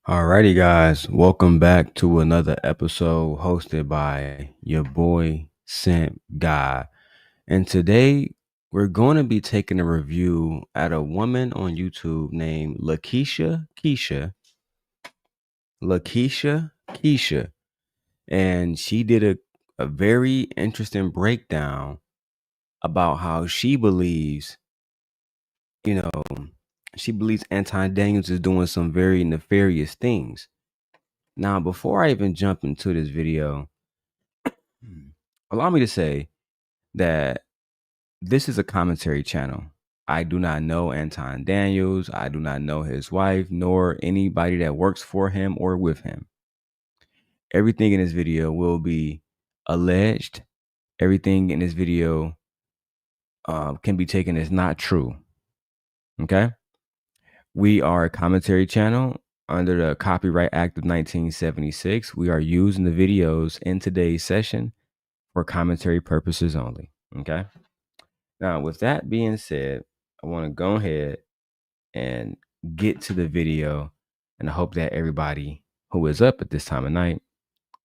Alrighty, guys, welcome back to another episode hosted by your boy Simp Guy. And today we're going to be taking a review at a woman on YouTube named Lakeisha Keisha. And she did a very interesting breakdown about how you know, she believes Anton Daniels is doing some very nefarious things. Now, before I even jump into this video, allow me to say that this is a commentary channel. I do not know Anton Daniels. I do not know his wife, nor anybody that works for him or with him. Everything in this video will be alleged. Everything in this video can be taken as not true. Okay? We are a commentary channel under the Copyright Act of 1976. We are using the videos in today's session for commentary purposes only. Okay? Now, with that being said, I want to go ahead and get to the video, and I hope that everybody who is up at this time of night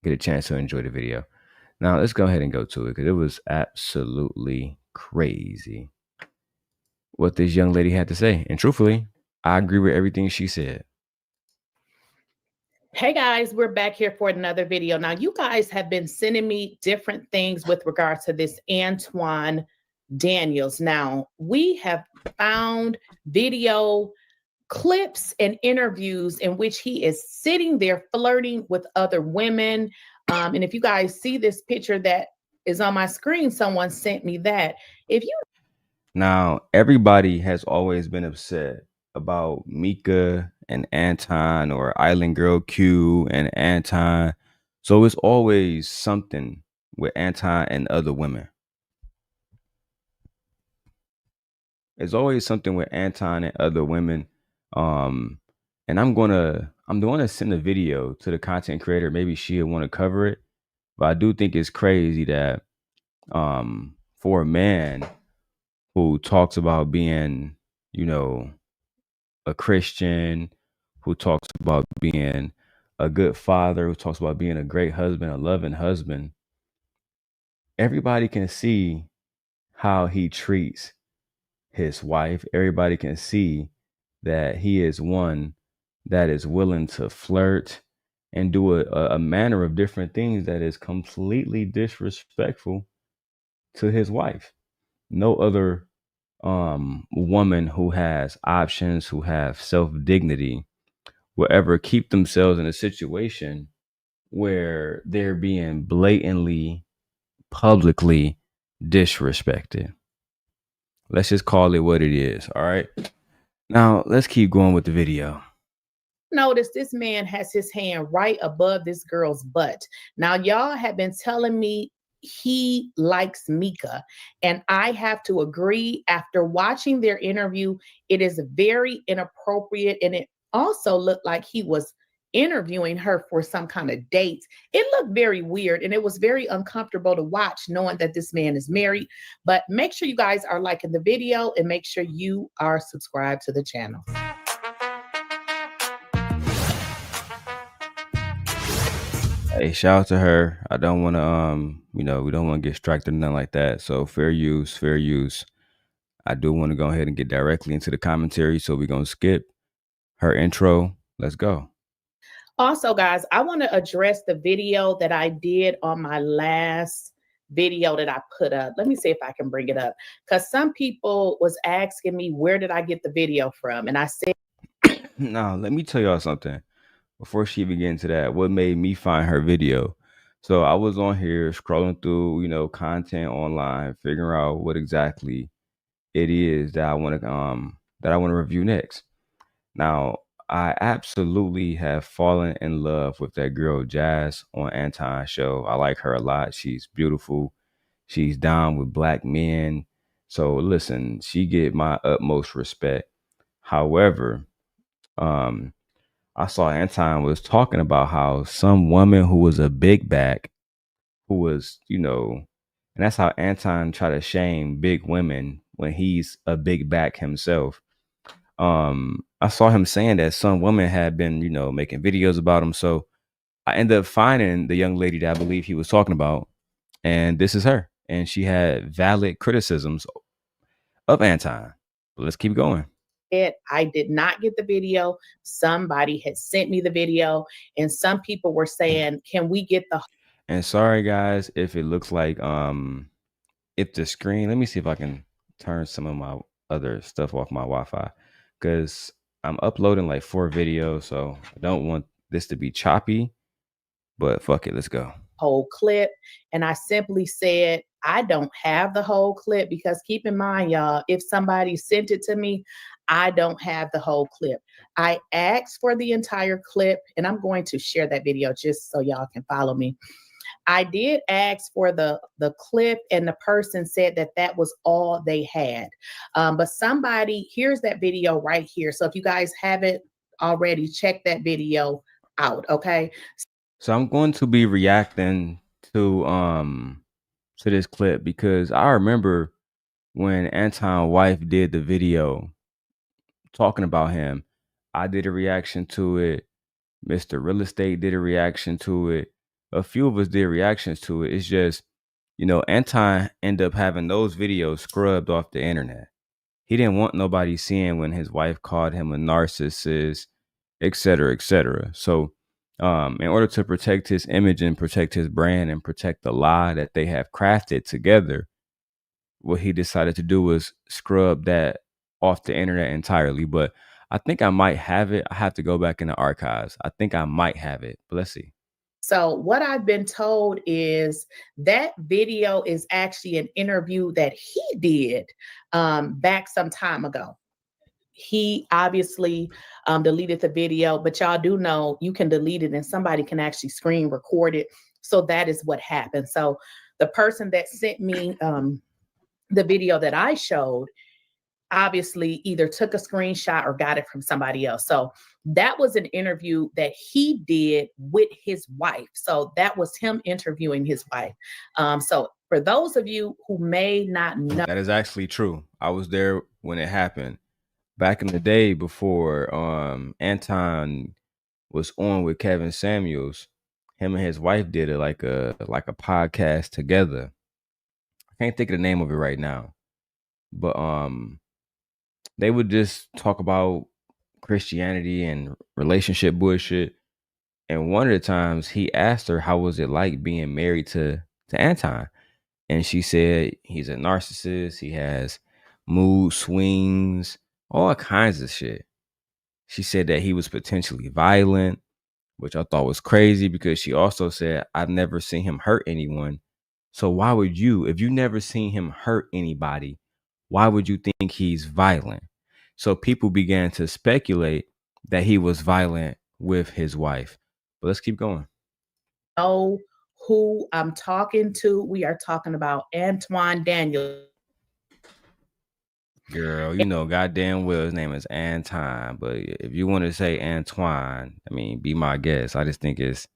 get a chance to enjoy the video. Now, let's go ahead and go to it because it was absolutely crazy what this young lady had to say. And truthfully, I agree with everything she said. Hey guys, we're back here for another video. Now, you guys have been sending me different things with regards to this Anton Daniels. Now, we have found video clips and interviews in which he is sitting there flirting with other women. And if you guys see this picture that is on my screen, someone sent me that. Now, everybody has always been upset about Mika and Anton, or Island Girl Q and Anton. So it's always something with Anton and other women. There's always something with Anton and other women. And I'm going to send a video to the content creator. Maybe she'll want to cover it. But I do think it's crazy that for a man who talks about being, a Christian, who talks about being a good father, who talks about being a great husband, a loving husband, everybody can see how he treats his wife. Everybody can see that he is one that is willing to flirt and do a manner of different things that is completely disrespectful to his wife. No other woman who has options, who have self-dignity, will ever keep themselves in a situation where they're being blatantly, publicly disrespected. Let's just call it what it is. All right. Now let's keep going with the video. Notice this man has his hand right above this girl's butt. Now, y'all have been telling me he likes Mika, and I have to agree. After watching their interview, it is very inappropriate, and it also looked like he was interviewing her for some kind of date. It looked very weird, and it was very uncomfortable to watch, knowing that this man is married. But make sure you guys are liking the video, and make sure you are subscribed to the channel. Hey, shout out to her. I don't want to, we don't want to get striked or nothing like that. So fair use, fair use. I do want to go ahead and get directly into the commentary. So we're going to skip her intro. Let's go. Also, guys, I want to address the video that I did on my last video that I put up. Let me see if I can bring it up, because some people was asking me, where did I get the video from? And I said, now, let me tell y'all something. Before she even get into that, what made me find her video? So I was on here scrolling through, content online, figuring out what exactly it is that I want to review next. Now, I absolutely have fallen in love with that girl Jazz on Anton's show. I like her a lot. She's beautiful. She's down with black men. So listen, she get my utmost respect. However, I saw Anton was talking about how some woman who was a big back, who was, and that's how Anton try to shame big women when he's a big back himself. I saw him saying that some woman had been, making videos about him. So I ended up finding the young lady that I believe he was talking about, and this is her. And she had valid criticisms of Anton. But let's keep going. I did not get the video. Somebody had sent me the video, and some people were saying, "Can we get the?" And sorry guys if it looks like if the screen, let me see if I can turn some of my other stuff off my Wi-Fi, because I'm uploading like 4 videos, so I don't want this to be choppy, but fuck it, let's go. Whole clip? And I simply said, I don't have the whole clip, because keep in mind, y'all, if somebody sent it to me, I don't have the whole clip. I asked for the entire clip, and I'm going to share that video just so y'all can follow me. I did ask for the clip, and the person said that that was all they had. But somebody, here's that video right here. So if you guys haven't already, check that video out, okay? So I'm going to be reacting to this clip because I remember when Anton's wife did the video talking about him. I did a reaction to it. Mr. Real Estate did a reaction to it. A few of us did reactions to it. It's just, Anton ended up having those videos scrubbed off the internet. He didn't want nobody seeing when his wife called him a narcissist, et cetera, et cetera. So, in order to protect his image and protect his brand and protect the lie that they have crafted together, what he decided to do was scrub that off the internet entirely. But I think I might have it. I have to go back in the archives. I think I might have it, but let's see. So, what I've been told is that video is actually an interview that he did back some time ago. He obviously deleted the video, but y'all do know you can delete it and somebody can actually screen record it. So, that is what happened. So, the person that sent me the video that I showed obviously either took a screenshot or got it from somebody else. So that was an interview that he did with his wife. So that was him interviewing his wife. So for those of you who may not know, that is actually true. I was there when it happened back in the day before Anton was on with Kevin Samuels. Him and his wife did it like a podcast together. I can't think of the name of it right now, but they would just talk about Christianity and relationship bullshit. And one of the times he asked her, how was it like being married to Anton? And she said he's a narcissist. He has mood swings, all kinds of shit. She said that he was potentially violent, which I thought was crazy because she also said, I've never seen him hurt anyone. So why would you, if you never seen him hurt anybody, why would you think he's violent? So people began to speculate that he was violent with his wife. But let's keep going. know who I'm talking to. We are talking about Anton Daniels. Girl, you know goddamn well his name is Anton. But if you want to say Antoine, I mean, be my guest. I just think it's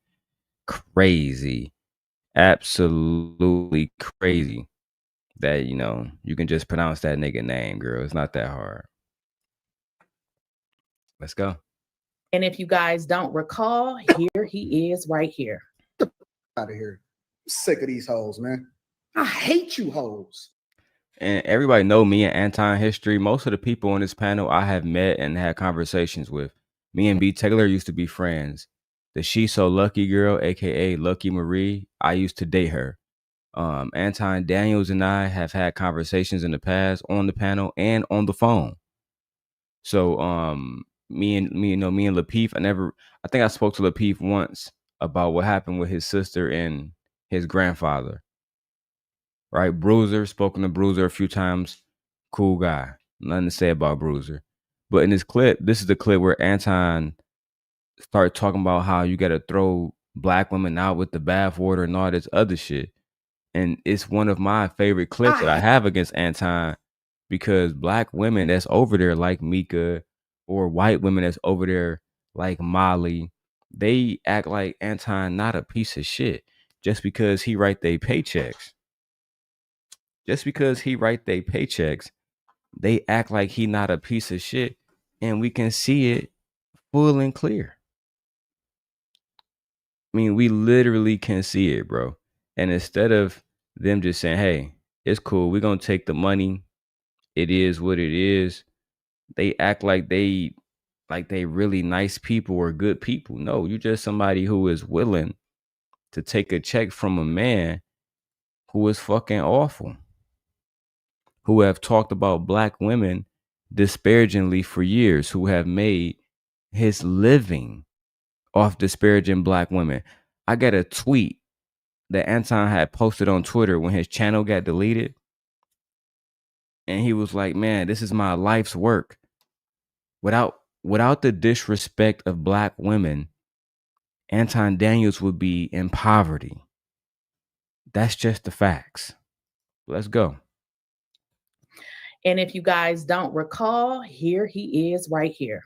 crazy. Absolutely crazy that, you can just pronounce that nigga name, girl. It's not that hard. Let's go. And if you guys don't recall, here he is right here. Out of here. I'm sick of these hoes, man. I hate you hoes. And everybody know me and Anton history. Most of the people on this panel I have met and had conversations with. Me and B Taylor used to be friends. The She So Lucky girl, aka Lucky Marie, I used to date her. Anton Daniels and I have had conversations in the past on the panel and on the phone. So me and Lapeef, I think I spoke to Lapeef once about what happened with his sister and his grandfather. Right? Bruiser, spoken to Bruiser a few times. Cool guy. Nothing to say about Bruiser. But in this clip, this is the clip where Anton started talking about how you gotta throw black women out with the bathwater and all this other shit. And it's one of my favorite clips that I have against Anton because black women that's over there like Mika or white women that's over there like Molly, they act like Anton not a piece of shit just because he write they paychecks. Just because he write they paychecks, they act like he not a piece of shit and we can see it full and clear. I mean, we literally can see it, bro. And instead of them just saying, hey, it's cool, we're going to take the money, it is what it is, they act like they really nice people or good people. No, you're just somebody who is willing to take a check from a man who is fucking awful, who have talked about black women disparagingly for years, who have made his living off disparaging black women. I got a tweet that Anton had posted on Twitter when his channel got deleted. And he was like, man, this is my life's work. Without the disrespect of black women, Anton Daniels would be in poverty. That's just the facts. Let's go. And if you guys don't recall, here he is right here.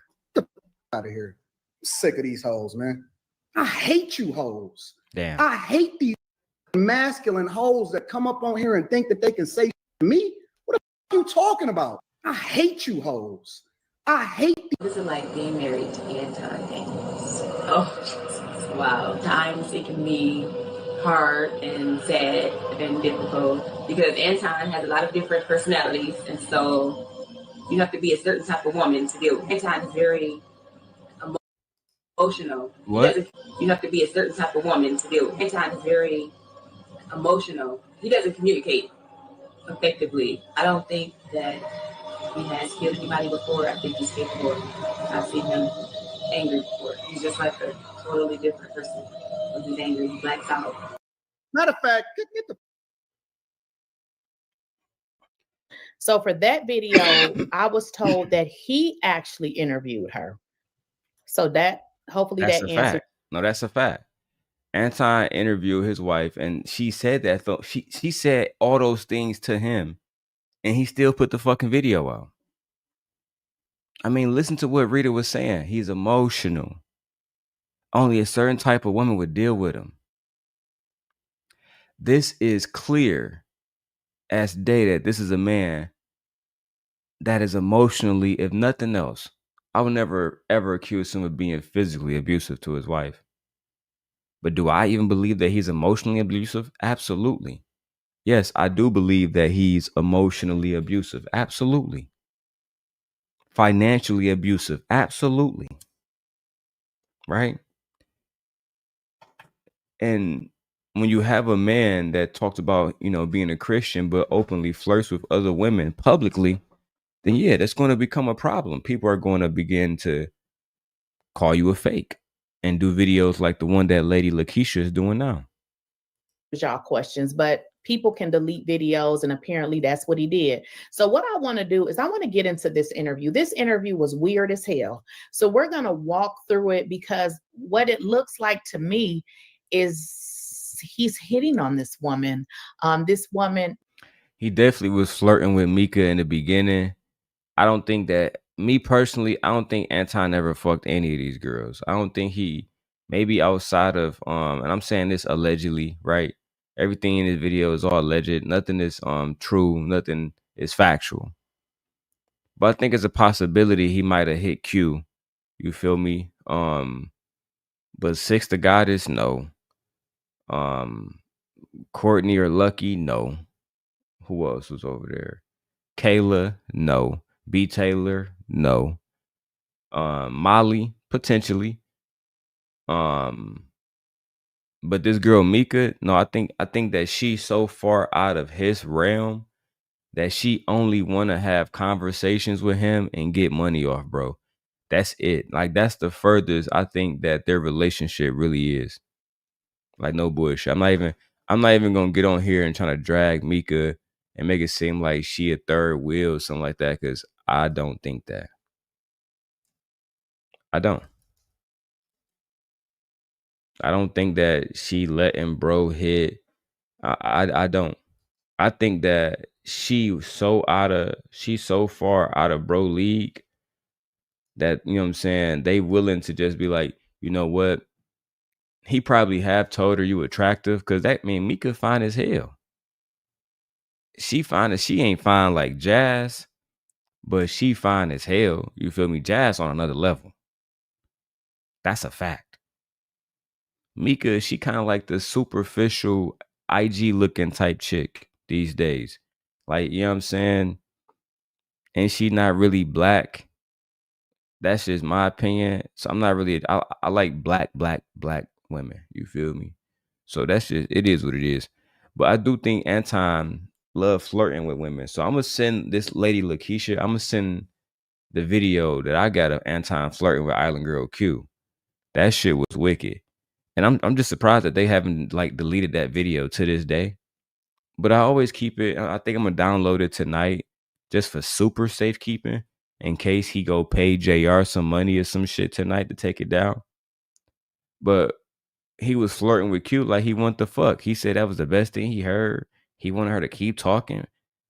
Out of here. Sick of these hoes, man. I hate you hoes. Damn. I hate these masculine hoes that come up on here and think that they can say to me. What the fuck are you talking about? I hate you hoes. I hate This is like being married to Anton Daniels. Oh, wow. Times it can be hard and sad and difficult because Anton has a lot of different personalities, and so you have to be a certain type of woman to deal with. Anton is very emotional. What? You have to be a certain type of woman to deal with. Anton is very emotional. He doesn't communicate effectively. I don't think that he has killed anybody before. I think he's capable. I've seen him angry before. He's just like a totally different person. When he's angry, he blacks out. Matter of fact, get the So for that video, I was told that he actually interviewed her. So that hopefully That's that a answered. fact. No, that's a fact. Anton interviewed his wife, and she said that she said all those things to him, and he still put the fucking video out. I mean, listen to what Rita was saying. He's emotional. Only a certain type of woman would deal with him. This is clear as day that this is a man that is emotionally, if nothing else, I would never ever accuse him of being physically abusive to his wife. But do I even believe that he's emotionally abusive? Absolutely. Yes, I do believe that he's emotionally abusive. Absolutely. Financially abusive. Absolutely. Right? And when you have a man that talks about, being a Christian, but openly flirts with other women publicly, then yeah, that's going to become a problem. People are going to begin to call you a fake and do videos like the one that Lady Lakeisha is doing now. Y'all questions, but people can delete videos, and apparently that's what he did. So what I want to do is I want to get into this interview. This interview was weird as hell. So we're going to walk through it because what it looks like to me is he's hitting on this woman. He definitely was flirting with Mika in the beginning. I don't think that, me personally, I don't think Anton ever fucked any of these girls. I don't think he, maybe outside of, and I'm saying this allegedly, right? Everything in this video is all alleged. Nothing is true. Nothing is factual. But I think it's a possibility he might have hit Q. You feel me? But Six the Goddess, no. Courtney or Lucky, no. Who else was over there? Kayla, no. B Taylor, no. Molly, potentially. But this girl Mika, no, I think that she's so far out of his realm that she only want to have conversations with him and get money off, bro. That's it. Like, that's the furthest I think that their relationship really is. Like, no bullshit. I'm not even gonna get on here and trying to drag Mika and make it seem like she a third wheel or something like that, because I don't think that. I don't think that she letting bro hit. I don't. I think that she's so far out of bro league that, you know what I'm saying, they willing to just be like, you know what? He probably have told her you attractive, because that mean Mika fine as hell. She fine as she ain't fine like Jazz. but she fine as hell. You feel me? Jazz on another level. That's a fact. Mika, she kind of like the superficial IG looking type chick these days. Like, you know what I'm saying? And she not really black. That's just my opinion. So I'm not really I like black women. You feel me? So that's just it is what it is. But I do think Anton love flirting with women. So I'm gonna send this lady Lakeisha, I'm gonna send the video that I got of Anton flirting with Island Girl Q. That shit was wicked. And I'm just surprised that they haven't like deleted that video to this day. But I always keep it. I think I'm gonna download it tonight just for super safekeeping in case he go pay JR some money or some shit tonight to take it down. But he was flirting with Q like he wanted to fuck. He said that was the best thing he heard. He wanted her to keep talking.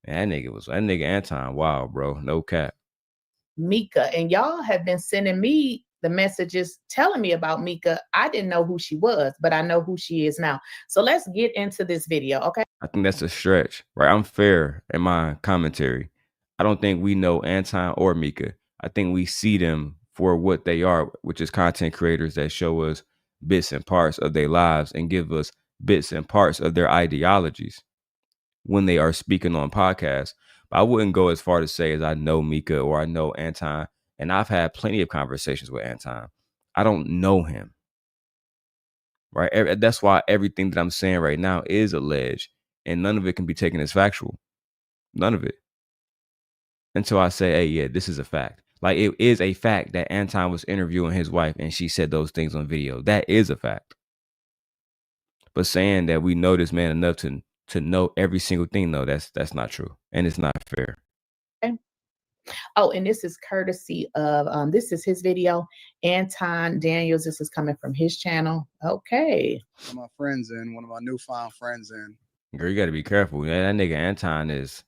Man, that nigga Anton, wow, bro. No cap. Mika, and y'all have been sending me the messages telling me about Mika. I didn't know who she was, but I know who she is now. So let's get into this video, okay? I think that's a stretch, right? I'm fair in my commentary. I don't think we know Anton or Mika. I think we see them for what they are, which is content creators that show us bits and parts of their lives and give us bits and parts of their ideologies when they are speaking on podcasts. But I wouldn't go as far to say as I know Mika or I know Anton, and I've had plenty of conversations with Anton. I don't know him, right? That's why everything that I'm saying right now is alleged, and none of it can be taken as factual. None of it. Until I say, hey, yeah, this is a fact. Like, it is a fact that Anton was interviewing his wife and she said those things on video. That is a fact. But saying that we know this man enough to know every single thing, no, that's not true. And it's not fair. Okay. Oh, and this is courtesy of this is his video. Anton Daniels. This is coming from his channel. Okay. One of my friends in, one of my newfound friends in. Girl, you gotta be careful. That nigga Anton is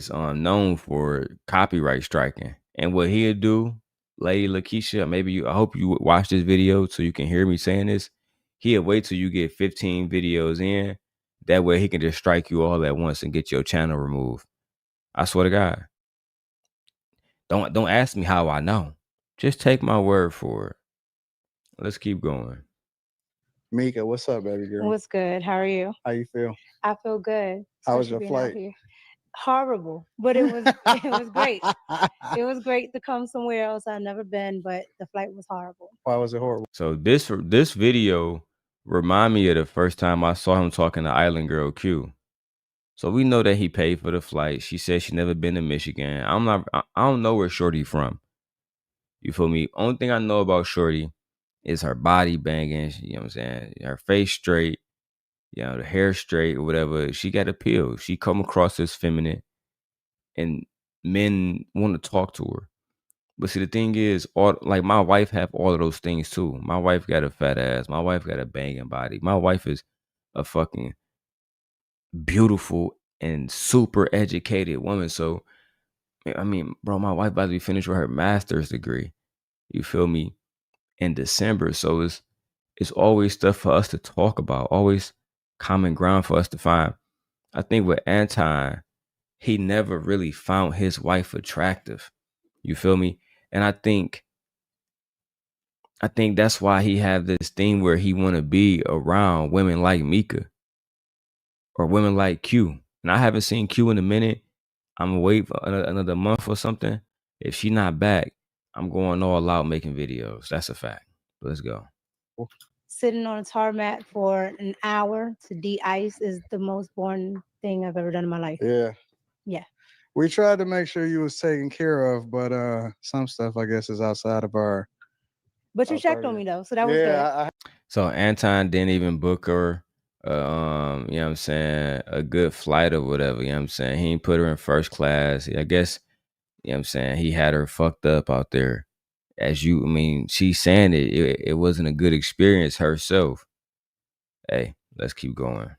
known for copyright striking. And what he'll do, Lady Lakeisha, I hope you watch this video so you can hear me saying this. He'll wait till you get 15 videos in. That way he can just strike you all at once and get your channel removed. I swear to God. Don't ask me how I know. Just take my word for it. Let's keep going. Mika, what's up, baby girl? What's good? How are you? How you feel? I feel good. How was especially your being out flight? here. Horrible, but it was great. It was great to come somewhere else I've never been, but the flight was horrible. Why was it horrible? So this video remind me of the first time I saw him talking to Island Girl Q. So we know that he paid for the flight. She said she never been to Michigan. I don't know where Shorty from. You feel me? Only thing I know about Shorty is her body banging. You know what I'm saying? Her face straight, you know, the hair straight or whatever. She got appeal. She come across as feminine, and men want to talk to her. But see, the thing is, like my wife have all of those things too. My wife got a fat ass. My wife got a banging body. My wife is a fucking beautiful and super educated woman. So, I mean, bro, my wife about to be finished with her master's degree. You feel me? In December. So it's always stuff for us to talk about. Always common ground for us to find. I think with Anton, he never really found his wife attractive. You feel me? And I think that's why he have this thing where he want to be around women like Mika or women like Q. And I haven't seen Q in a minute. I'm gonna wait for another month or something. If she not back, I'm going all out making videos. That's a fact. Let's go. Sitting on a tarmac for an hour to de-ice is the most boring thing I've ever done in my life. Yeah. Yeah. We tried to make sure you was taken care of, but some stuff I guess is outside of our. But you checked on me though, so that was good. So Anton didn't even book her, you know what I'm saying, a good flight or whatever, you know what I'm saying? He ain't put her in first class. I guess, you know what I'm saying, he had her fucked up out there. She's saying it wasn't a good experience herself. Hey, let's keep going.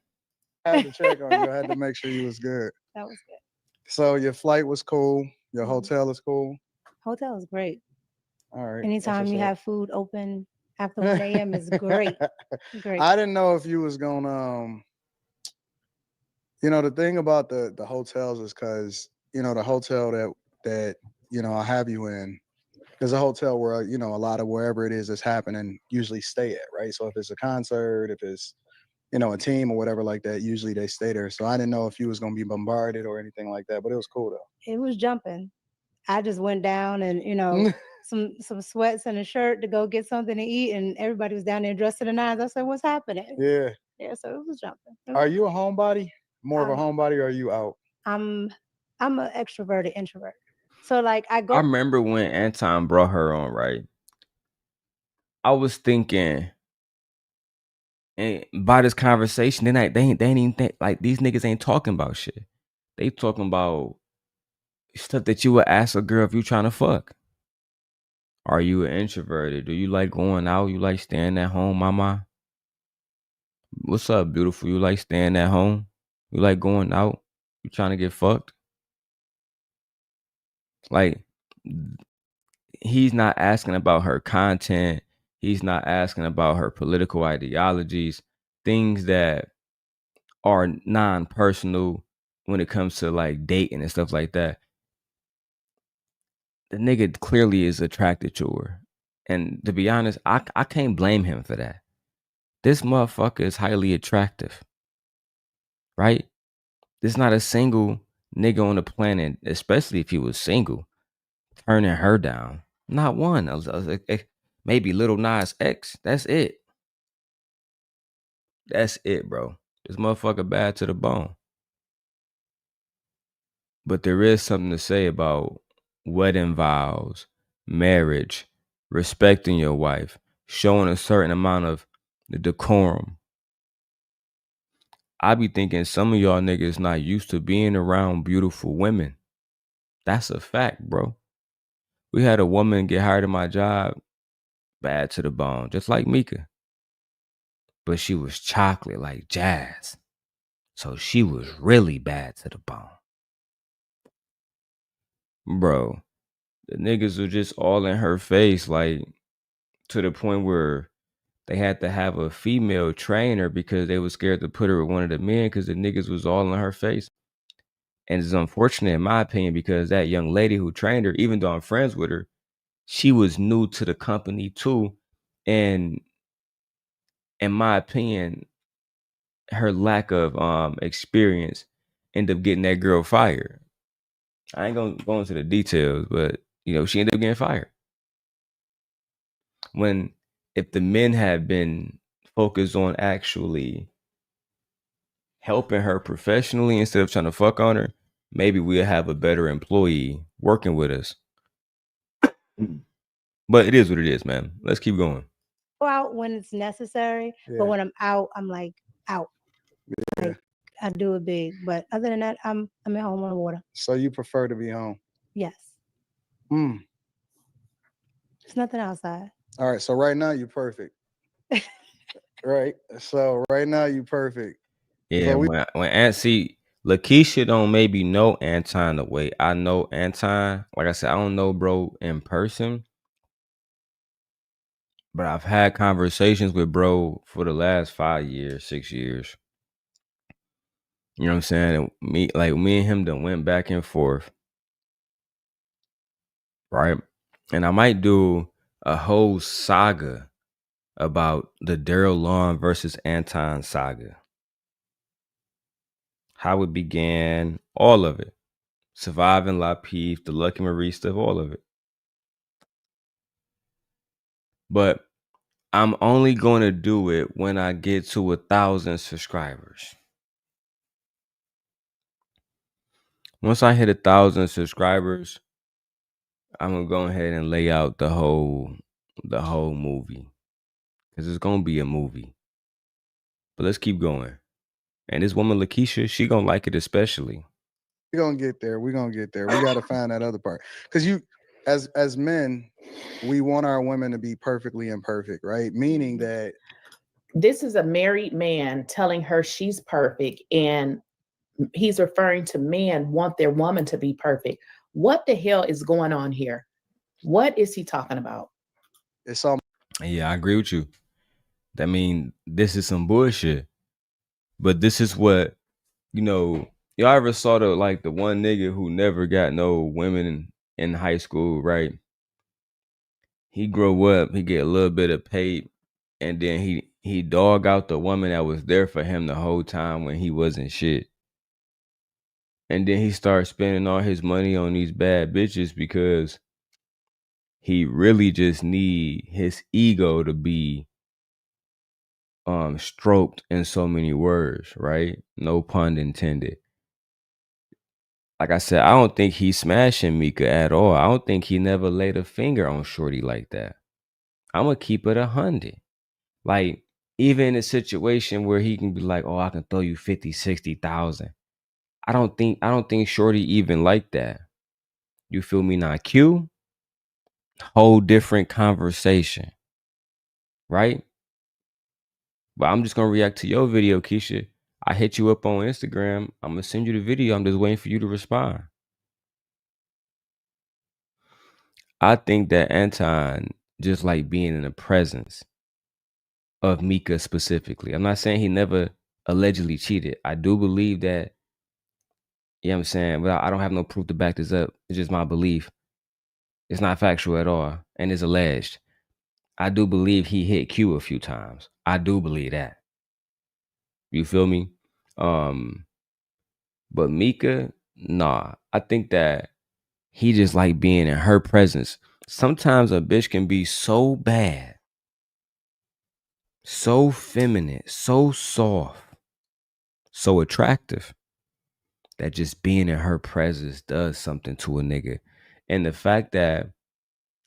I had to check on you. I had to make sure you was good. That was good. So your flight was cool. Your hotel is cool. Hotel is great. All right. Anytime you have food open after 1 a.m. is great. Great. I didn't know if you was gonna the thing about the hotels is because the hotel that that, you know, I'll have you in. There's a hotel where, you know, a lot of wherever it is that's happening usually stay at, right? So if it's a concert, if it's, you know, a team or whatever like that, usually they stay there. So I didn't know if you was going to be bombarded or anything like that, but it was cool though. It was jumping. I just went down and, you know, some sweats and a shirt to go get something to eat, and everybody was down there dressed to the nines. I said, "What's happening?" Yeah. Yeah, so it was jumping. Are you a homebody? More of a homebody, or are you out? I'm an extroverted introvert. So like I go. I remember when Anton brought her on, right? I was thinking, and by this conversation, they ain't even think, like, these niggas ain't talking about shit. They talking about stuff that you would ask a girl if you trying to fuck. Are you an introverted? Do you like going out? You like staying at home, mama? What's up, beautiful? You like staying at home? You like going out? You trying to get fucked? Like, he's not asking about her content. He's not asking about her political ideologies, things that are non-personal when it comes to like dating and stuff like that. The nigga clearly is attracted to her. And to be honest, I can't blame him for that. This motherfucker is highly attractive, right? There's not a single nigga on the planet, especially if he was single, turning her down. Not one. I was like, maybe Little Nas X. That's it. That's it, bro. This motherfucker bad to the bone. But there is something to say about wedding vows, marriage, respecting your wife, showing a certain amount of the decorum. I be thinking some of y'all niggas not used to being around beautiful women. That's a fact, bro. We had a woman get hired at my job, bad to the bone, just like Mika. But she was chocolate like Jazz. So she was really bad to the bone. Bro, the niggas were just all in her face, like, to the point where they had to have a female trainer because they was scared to put her with one of the men because the niggas was all in her face. And it's unfortunate, in my opinion, because that young lady who trained her, even though I'm friends with her, she was new to the company too. And in my opinion, her lack of experience ended up getting that girl fired. I ain't gonna go into the details, but you know, she ended up getting fired. When if the men had been focused on actually helping her professionally instead of trying to fuck on her, maybe we'll have a better employee working with us. But it is what it is, man. Let's keep going. Go out when it's necessary, but when I'm out, I'm like out. Yeah. Like I do it big, but other than that, I'm at home on the water. So you prefer to be home? Yes. There's nothing outside. All right. So right now you're perfect. Right. So right now you're perfect. Yeah. When see, Lakeisha don't maybe know Anton the way I know Anton. Like I said, I don't know bro in person. But I've had conversations with bro for the last 5 years, 6 years. You know what I'm saying? And me and him done went back and forth. Right? And I might do a whole saga about the Daryl Lawn versus Anton saga. How it began, all of it. Surviving Lapeef, the Lucky Marie stuff, all of it. But I'm only going to do it when I get to 1,000 subscribers. Once I hit 1,000 subscribers, I'm gonna go ahead and lay out the whole movie, because it's gonna be a movie. But let's keep going. And this woman Lakeisha, she gonna like it especially. We're gonna get there. We gotta find that other part. Because you, as men, we want our women to be perfectly imperfect, right? Meaning that this is a married man telling her she's perfect, and he's referring to men want their woman to be perfect. What the hell is going on here? What is he talking about? It's all. Yeah, I agree with you. This is some bullshit. But this is what, you know, y'all ever saw the one nigga who never got no women in high school, right? He grow up, he get a little bit of pay, and then he dog out the woman that was there for him the whole time when he wasn't shit. And then he starts spending all his money on these bad bitches because he really just need his ego to be stroked in so many words, right? No pun intended. Like I said, I don't think he's smashing Mika at all. I don't think he never laid a finger on Shorty like that. I'm gonna keep it 100. Like, even in a situation where he can be like, oh, I can throw you 50, 60,000. I don't think Shorty even like that. You feel me? Now, Q, whole different conversation, right? But I'm just gonna react to your video, Keisha. I hit you up on Instagram. I'm gonna send you the video. I'm just waiting for you to respond. I think that Anton just like being in the presence of Mika specifically. I'm not saying he never allegedly cheated. I do believe that, you know what I'm saying, but I don't have no proof to back this up. It's just my belief. It's not factual at all, and it's alleged. I do believe he hit Q a few times. I do believe that. You feel me? But Mika, nah. I think that he just like being in her presence. Sometimes a bitch can be so bad, so feminine, so soft, so attractive, that just being in her presence does something to a nigga. And the fact that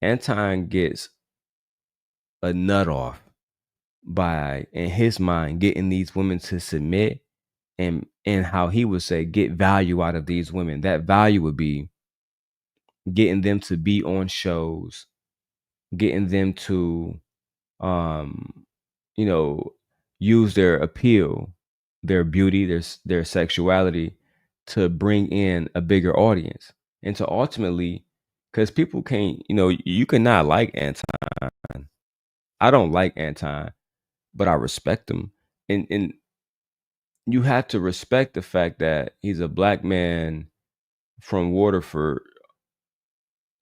Anton gets a nut off by, in his mind, getting these women to submit, and how he would say get value out of these women. That value would be getting them to be on shows, getting them to you know, use their appeal, their beauty, their sexuality to bring in a bigger audience. And to ultimately, because people can't, you cannot like Anton. I don't like Anton, but I respect him. And you have to respect the fact that he's a black man from Waterford,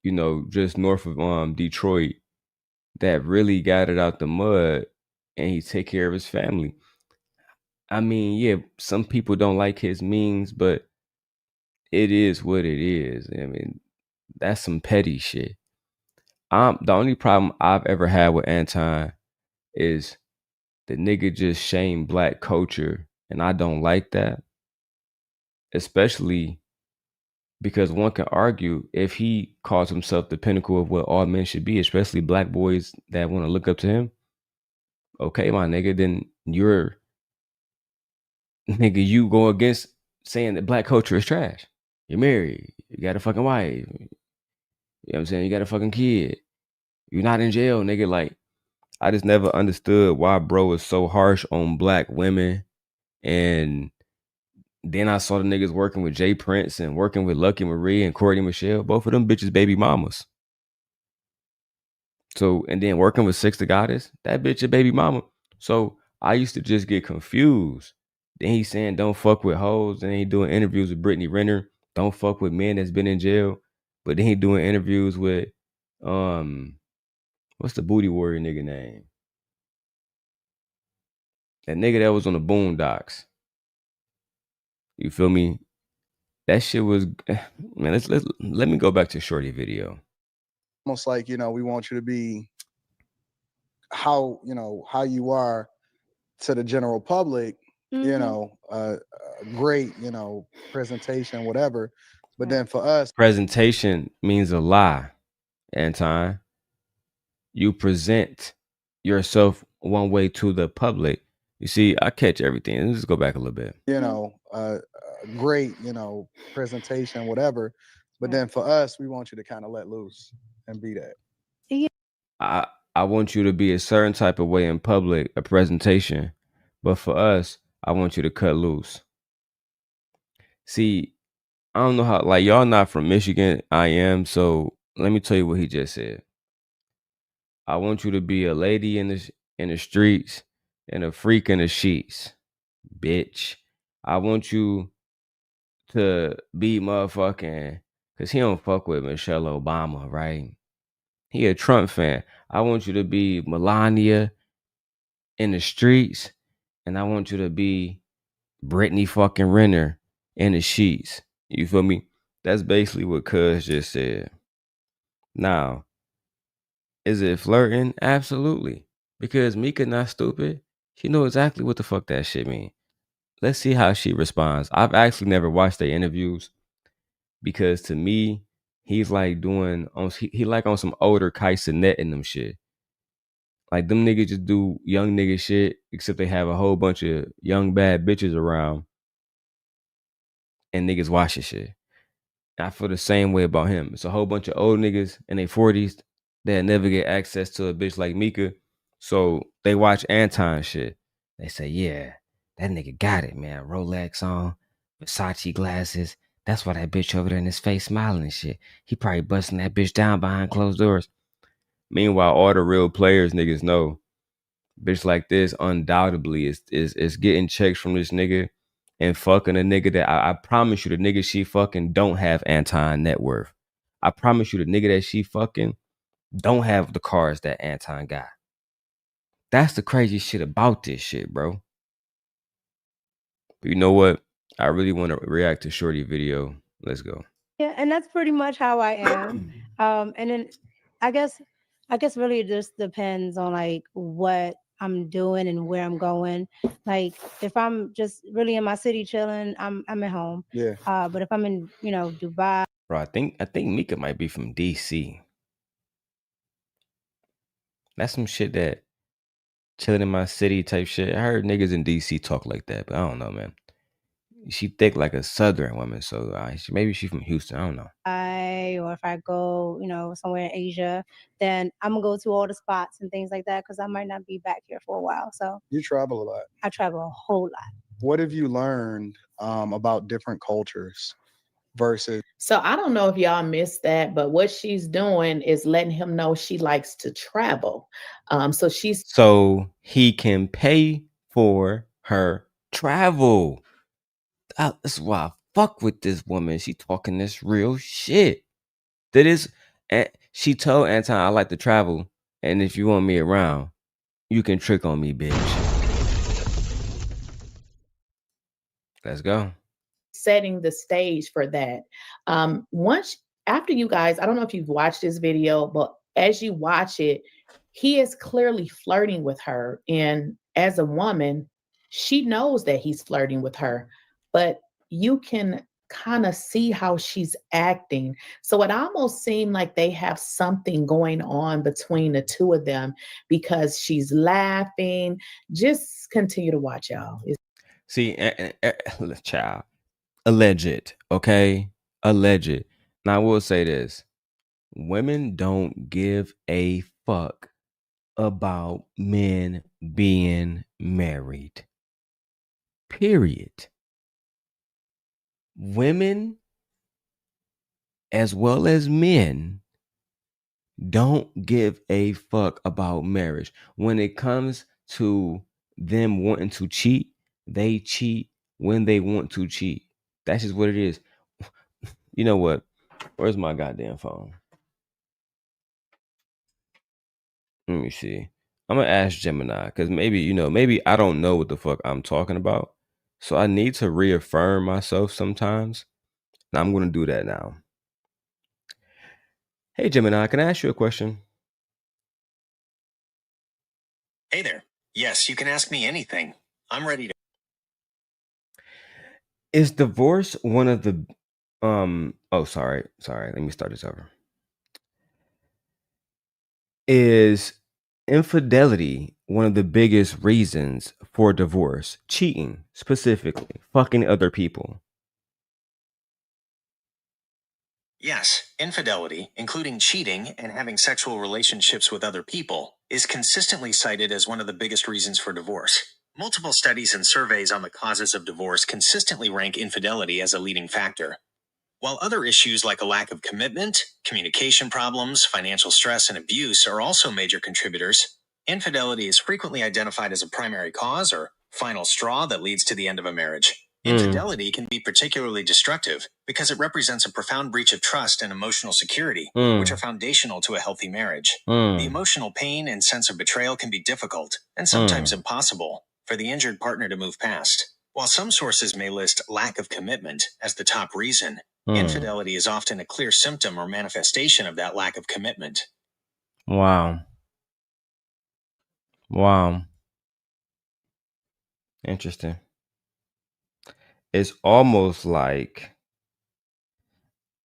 just north of Detroit, that really got it out the mud, and he take care of his family. I mean, yeah, some people don't like his memes, but it is what it is. I mean, that's some petty shit. The only problem I've ever had with Anton is the nigga just shame black culture, and I don't like that. Especially because one can argue, if he calls himself the pinnacle of what all men should be, especially black boys that want to look up to him, okay, my nigga, then you go against saying that black culture is trash. You're married, you got a fucking wife, you know what I'm saying, you got a fucking kid, you're not in jail, nigga. Like, I just never understood why bro is so harsh on black women. And then I saw the niggas working with Jay Prince and working with Lucky Marie and Courtney Michelle, both of them bitches baby mamas. So, and then working with Six the Goddess, that bitch a baby mama. So I used to just get confused. Then he's saying don't fuck with hoes, and then he doing interviews with Brittany Renner. Don't fuck with men that's been in jail. But then he doing interviews with what's the booty warrior nigga name? That nigga that was on the Boondocks. You feel me? That shit was, man. Let me go back to Shorty video. Almost like, we want you to be how you are to the general public, a great, presentation, whatever. But then for us, presentation means a lie, Anton. You present yourself one way to the public. You see, I catch everything. Let's just go back a little bit. A great, presentation, whatever. But then for us, we want you to kind of let loose and be that. Yeah. I want you to be a certain type of way in public, a presentation. But for us, I want you to cut loose. See, I don't know how, like, y'all not from Michigan. I am. So let me tell you what he just said. I want you to be a lady in the streets and a freak in the sheets, bitch. I want you to be motherfucking, because he don't fuck with Michelle Obama, right? He a Trump fan. I want you to be Melania in the streets, and I want you to be Brittany fucking Renner in the sheets. You feel me? That's basically what Cuz just said. Now, is it flirting? Absolutely. Because Mika not stupid. She know exactly what the fuck that shit mean. Let's see how she responds. I've actually never watched their interviews because to me, he's like doing he like on some older Kai Cenat and them shit. Like them niggas just do young nigga shit, except they have a whole bunch of young bad bitches around and niggas watch this shit. I feel the same way about him. It's a whole bunch of old niggas in their 40s that never get access to a bitch like Mika. So they watch Anton shit. They say, yeah, that nigga got it, man. Rolex on, Versace glasses. That's why that bitch over there in his face smiling and shit. He probably busting that bitch down behind closed doors. Meanwhile, all the real players niggas know bitch like this undoubtedly is getting checks from this nigga and fucking a nigga that I promise you the nigga she fucking don't have Anton net worth. I promise you the nigga that she fucking don't have the cars that Anton got. That's the crazy shit about this shit, bro. But you know what? I really want to react to Shorty video. Let's go. Yeah, and that's pretty much how I am. And then I guess really it just depends on like what I'm doing and where I'm going. Like if I'm just really in my city chilling, I'm at home. Yeah. But if I'm in, Dubai. Bro, I think Mika might be from DC. That's some shit that chilling in my city type shit. I heard niggas in DC talk like that, but I don't know, man. She thick like a southern woman, so maybe she's from Houston. I don't know. Or if I go, somewhere in Asia, then I'm gonna go to all the spots and things like that because I might not be back here for a while. So You travel a lot. I travel a whole lot. What have you learned about different cultures versus? So I don't know if y'all missed that, but what she's doing is letting him know she likes to travel. So he can pay for her travel. That's why I fuck with this woman. She talking this real shit. She told Anton, I like to travel, and if you want me around, you can trick on me, bitch. Let's go. Setting the stage for that. After you guys, I don't know if you've watched this video, but as you watch it, he is clearly flirting with her. And as a woman, she knows that he's flirting with her, but you can kind of see how she's acting. So it almost seemed like they have something going on between the two of them because she's laughing. Just continue to watch, y'all. See, child, alleged, okay? Alleged. Now, I will say this. Women don't give a fuck about men being married. Period. Women, as well as men, don't give a fuck about marriage. When it comes to them wanting to cheat, they cheat when they want to cheat. That's just what it is. You know what? Where's my goddamn phone? Let me see. I'm gonna ask Gemini because maybe I don't know what the fuck I'm talking about. So I need to reaffirm myself sometimes. And I'm gonna do that now. Hey Gemini, can I ask you a question? Hey there. Yes, you can ask me anything. I'm ready to. Is divorce one of the sorry. Let me start this over. Is infidelity one of the biggest reasons for divorce? Cheating, specifically, fucking other people. Yes, infidelity, including cheating and having sexual relationships with other people, is consistently cited as one of the biggest reasons for divorce. Multiple studies and surveys on the causes of divorce consistently rank infidelity as a leading factor. While other issues like a lack of commitment, communication problems, financial stress, and abuse are also major contributors, infidelity is frequently identified as a primary cause or final straw that leads to the end of a marriage. Infidelity can be particularly destructive because it represents a profound breach of trust and emotional security, which are foundational to a healthy marriage. The emotional pain and sense of betrayal can be difficult and sometimes impossible for the injured partner to move past. While some sources may list lack of commitment as the top reason, infidelity is often a clear symptom or manifestation of that lack of commitment. Wow. Wow. Interesting. It's almost like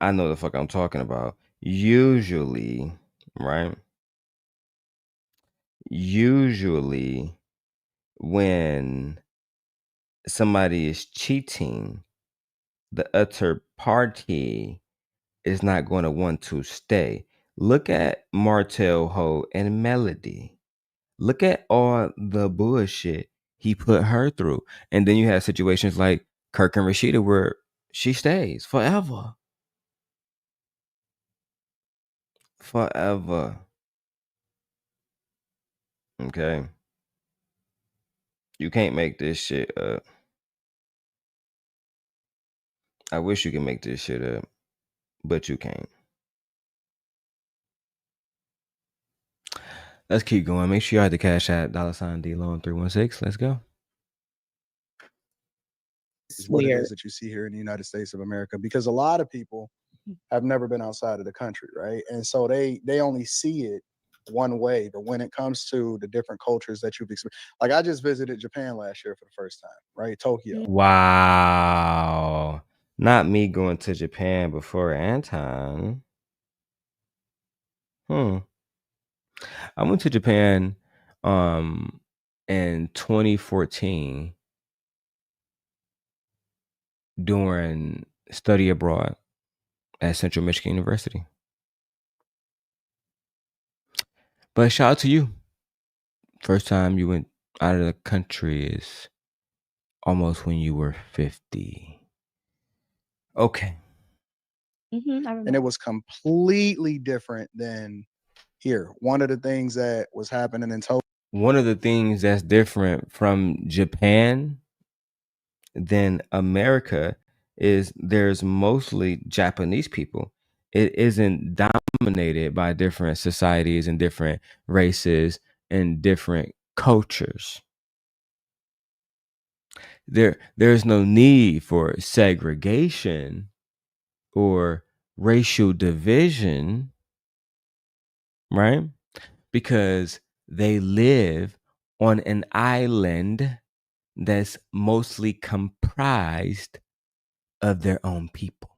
I know the fuck I'm talking about. Usually, right? Usually, when somebody is cheating, the other party is not going to want to stay. Look at Martell, Ho, and Melody. Look at all the bullshit he put her through. And then you have situations like Kirk and Rashida where she stays forever. Forever. Okay. You can't make this shit up. I wish you could make this shit up, but you can't. Let's keep going. Make sure you have the cash at $DLON316. Let's go. Is what it is that you see here in the United States of America, because a lot of people have never been outside of the country, right? And so they only see it one way. But when it comes to the different cultures that you've experienced, like I just visited Japan last year for the first time, right? Tokyo. Wow. Not me going to Japan before Anton. I went to Japan in 2014 during study abroad at Central Michigan University. But shout out to you. First time you went out of the country is almost when you were 50. Okay. I And remember. it was completely different than here. One of the things that was happening in Tokyo. One of the things that's different from Japan than America is there's mostly Japanese people. It isn't dominated by different societies and different races and different cultures. There's no need for segregation or racial division, right? Because they live on an island that's mostly comprised of their own people.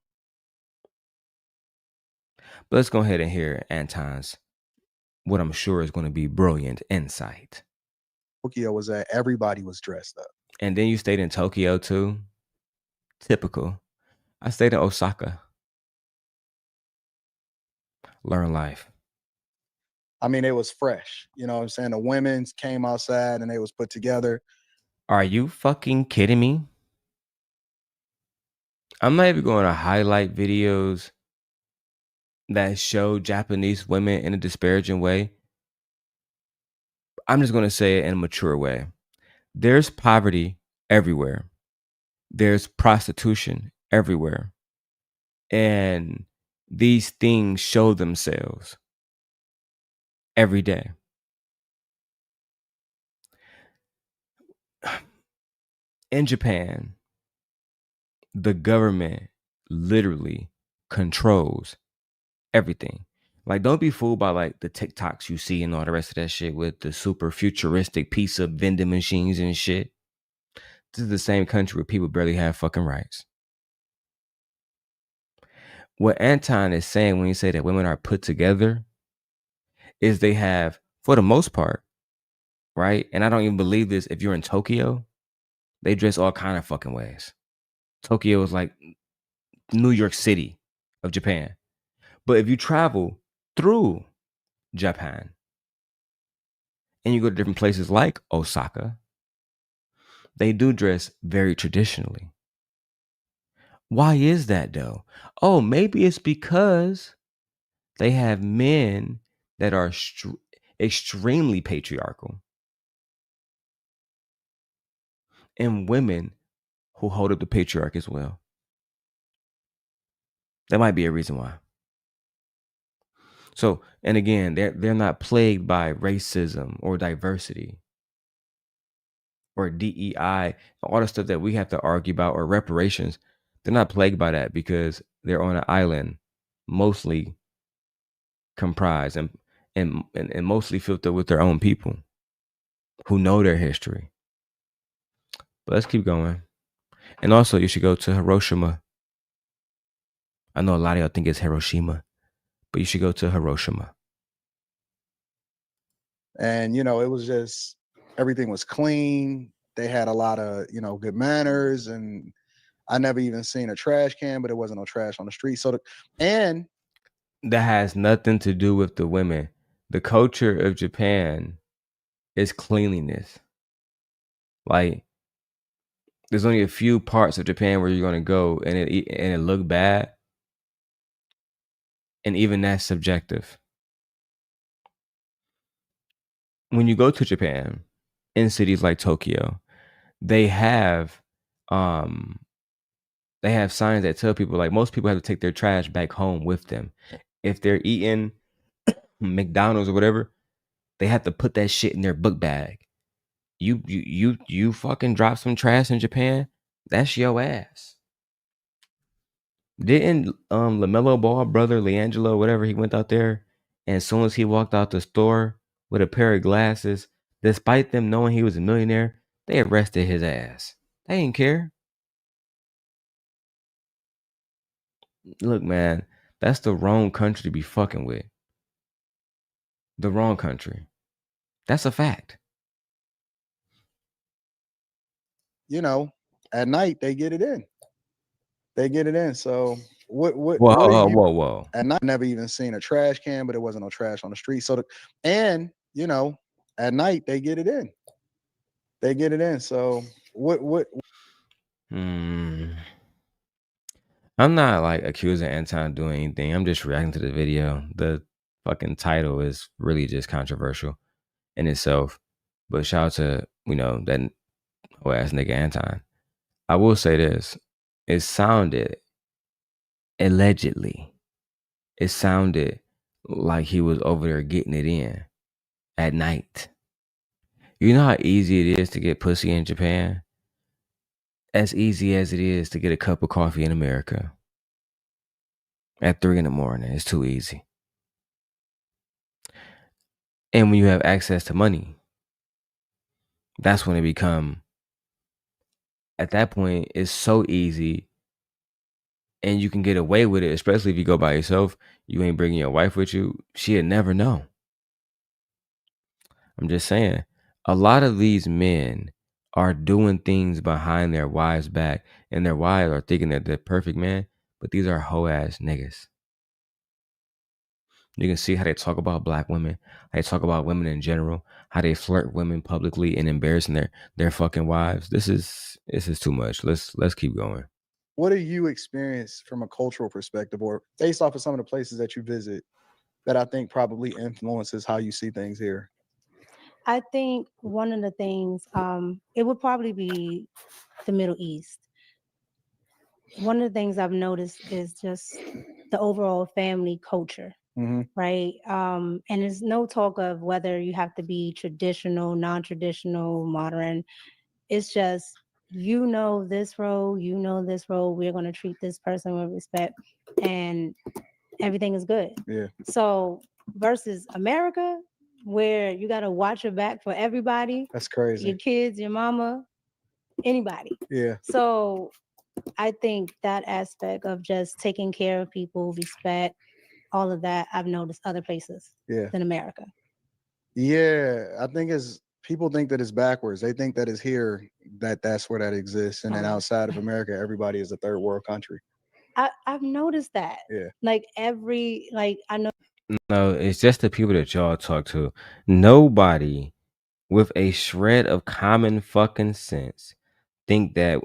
But let's go ahead and hear Anton's, what I'm sure is going to be brilliant insight. Tokyo was that everybody was dressed up. And then you stayed in Tokyo too. Typical. I stayed in Osaka. Learn life. I mean, it was fresh. You know what I'm saying? The women came outside and they was put together. Are you fucking kidding me? I'm not even going to highlight videos that show Japanese women in a disparaging way. I'm just going to say it in a mature way. There's poverty everywhere. There's prostitution everywhere. And these things show themselves every day. In Japan, the government literally controls everything. Like, don't be fooled by like the TikToks you see and all the rest of that shit with the super futuristic piece of vending machines and shit. This is the same country where people barely have fucking rights. What Anton is saying when he say that women are put together is they have, for the most part, right? And I don't even believe this. If you're in Tokyo, they dress all kind of fucking ways. Tokyo is like New York City of Japan. But if you travel through Japan and you go to different places like Osaka, they do dress very traditionally. Why is that though? Oh, maybe it's because they have men that are extremely patriarchal and women who hold up the patriarch as well. That might be a reason why. So, and again, they're not plagued by racism or diversity or DEI, all the stuff that we have to argue about, or reparations. They're not plagued by that because they're on an island, mostly comprised and mostly filled up with their own people who know their history. But let's keep going. And also, you should go to Hiroshima. I know a lot of y'all think it's Hiroshima, but you should go to Hiroshima. And, you know, it was just, everything was clean. They had a lot of, you know, good manners. And I never even seen a trash can, but it wasn't no trash on the street. So, and that has nothing to do with the women. The culture of Japan is cleanliness. Like, there's only a few parts of Japan where you're gonna go and it look bad, and even that's subjective. When you go to Japan, in cities like Tokyo, they have signs that tell people, like, most people have to take their trash back home with them. If they're eating McDonald's or whatever, they have to put that shit in their book bag. You fucking drop some trash in Japan, that's your ass. Didn't LaMelo Ball brother LiAngelo, whatever, he went out there, and as soon as he walked out the store with a pair of glasses, despite them knowing he was a millionaire, they arrested his ass. They didn't care. Look, man, that's the wrong country to be fucking with. The wrong country. That's a fact. You know, at night they get it in. They get it in. So what Whoa. And I never even seen a trash can, but it wasn't no trash on the street. So and, you know, at night they get it in. They get it in. So what I'm not like accusing Anton of doing anything. I'm just reacting to the video. The fucking title is really just controversial in itself. But shout out to, you know, that whole ass nigga Anton. I will say this. It sounded, allegedly, it sounded like he was over there getting it in at night. You know how easy it is to get pussy in Japan? As easy as it is to get a cup of coffee in America. At 3 a.m, it's too easy. And when you have access to money, that's when it become, at that point, it's so easy and you can get away with it, especially if you go by yourself. You ain't bringing your wife with you. She'd never know. I'm just saying, a lot of these men are doing things behind their wives' back, and their wives are thinking that they're perfect, man, but these are hoe-ass niggas. You can see how they talk about black women, how they talk about women in general, how they flirt women publicly and embarrassing their fucking wives. This is too much. Let's keep going. What do you experience from a cultural perspective, or based off of some of the places that you visit, that I think probably influences how you see things here? I think one of the things, it would probably be the Middle East. One of the things I've noticed is just the overall family culture, right? And there's no talk of whether you have to be traditional, non-traditional, modern. It's just, you know this role, we're going to treat this person with respect, and everything is good. Yeah. So versus America, where you got to watch your back for everybody. That's crazy. Your kids, your mama, anybody. Yeah. So I think that aspect of just taking care of people, respect, all of that, I've noticed other places than America. Yeah, I think people think that it's backwards. They think that it's here, that's where that exists, and then outside of America, everybody is a third world country. I've noticed that. Yeah. I know. No, it's just the people that y'all talk to. Nobody with a shred of common fucking sense think that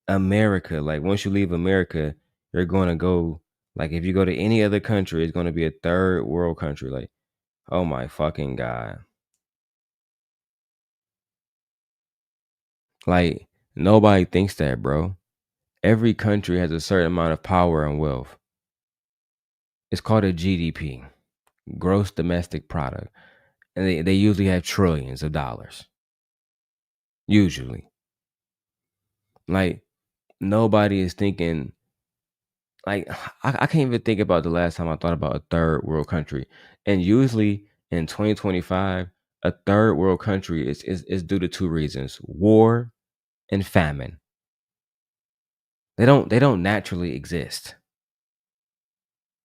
America, like, once you leave America, you're going to go, like, if you go to any other country, it's going to be a third world country. Like, oh my fucking God. Like, Nobody thinks that, bro. Every country has a certain amount of power and wealth. It's called a GDP, gross domestic product. And they usually have trillions of dollars. Usually. Like, nobody is thinking, like, I can't even think about the last time I thought about a third world country. And usually in 2025, a third world country is due to two reasons: war and famine. They don't naturally exist.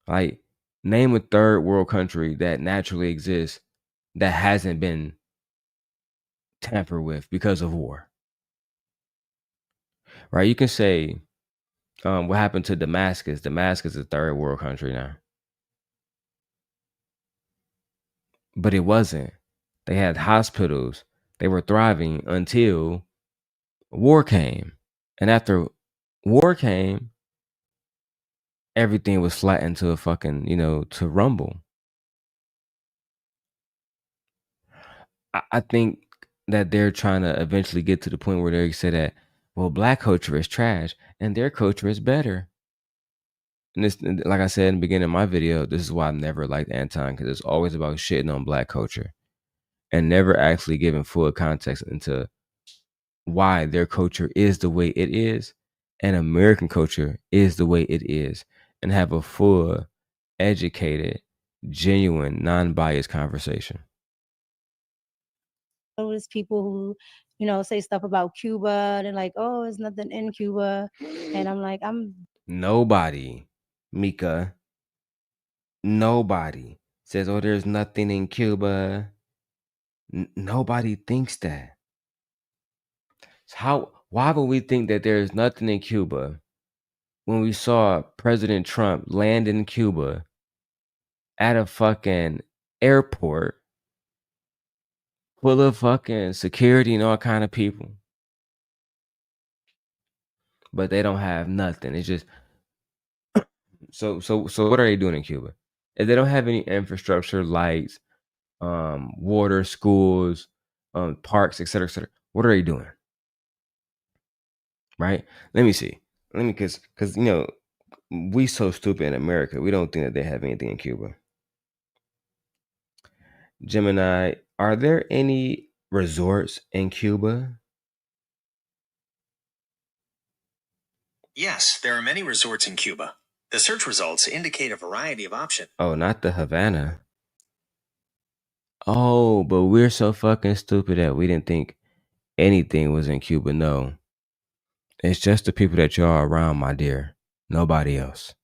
Like, name a third world country that naturally exists that hasn't been tampered with because of war. Right? You can say, what happened to Damascus? Damascus is a third world country now. But it wasn't. They had hospitals. They were thriving until war came. And after war came, everything was flattened to a fucking, to rumble. I think that they're trying to eventually get to the point where they say that, well, black culture is trash and their culture is better. And this, like I said in the beginning of my video, this is why I never liked Anton, because it's always about shitting on black culture and never actually giving full context into why their culture is the way it is and American culture is the way it is, and have a full, educated, genuine, non-biased conversation. Those people who, you know, say stuff about Cuba. They're like, oh, there's nothing in Cuba. And I'm like, Nobody, Mika, nobody says, oh, there's nothing in Cuba. Nobody thinks that. Why would we think that there's nothing in Cuba when we saw President Trump land in Cuba at a fucking airport full of fucking security and all kind of people? But they don't have nothing. It's just so what are they doing in Cuba? If they don't have any infrastructure, lights, water, schools, parks, etc., what are they doing? Right? Let me see. Because we so stupid in America. We don't think that they have anything in Cuba. Gemini, are there any resorts in Cuba? Yes, there are many resorts in Cuba. The search results indicate a variety of options. Oh, not the Havana. Oh, but we're so fucking stupid that we didn't think anything was in Cuba. No. It's just the people that y'all are around, my dear. Nobody else.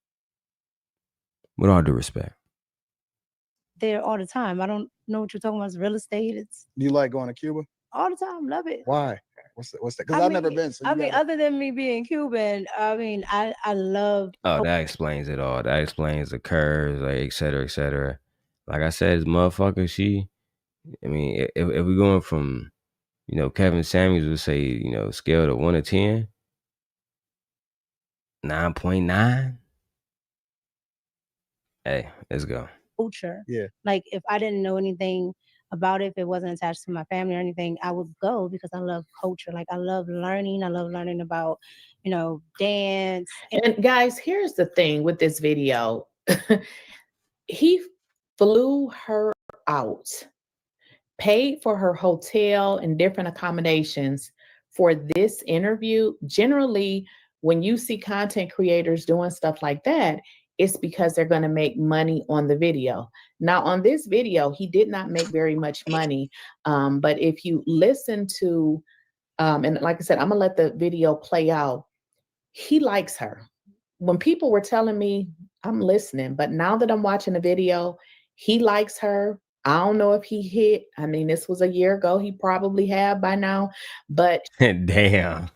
With all due respect. there all the time. I don't know what you're talking about. It's real estate. It's You like going to Cuba? all the time. Love it. Why? What's that? Because I've never been. So other than me being Cuban, I love. Oh, that explains it all. That explains the curves, like, et cetera, et cetera. Like I said, this motherfucker, if we're going from, Kevin Samuels would say, scale to 1 to 10, 9.9. Hey, let's go. Culture. Yeah. Like if I didn't know anything about it, if it wasn't attached to my family or anything, I would go because I love culture. Like I love learning. I love learning about, dance. And guys, here's the thing with this video. He flew her out, paid for her hotel and different accommodations for this interview. Generally, when you see content creators doing stuff like that, it's because they're going to make money on the video. Now, on this video, he did not make very much money. But if you listen to, and like I said, I'm going to let the video play out. He likes her. When people were telling me, I'm listening, but now that I'm watching the video, he likes her. I don't know if he hit. I mean, this was a year ago. He probably have by now, but damn.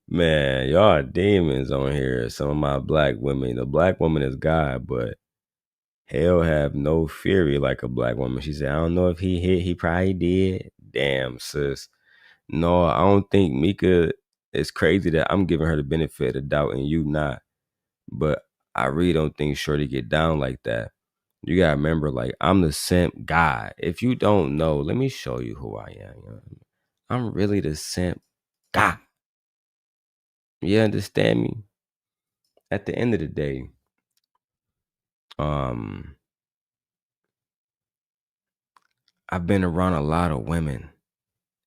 Man, y'all are demons on here. Some of my black women. The black woman is God, but hell have no fury like a black woman. She said, I don't know if he hit. He probably did. Damn, sis. No, I don't think Mika. It's crazy that I'm giving her the benefit of the doubt and you not. But I really don't think Shorty get down like that. You gotta remember, like, I'm the simp guy. If you don't know, let me show you who I am. I'm really the simp. God. You understand me? At the end of the day, I've been around a lot of women,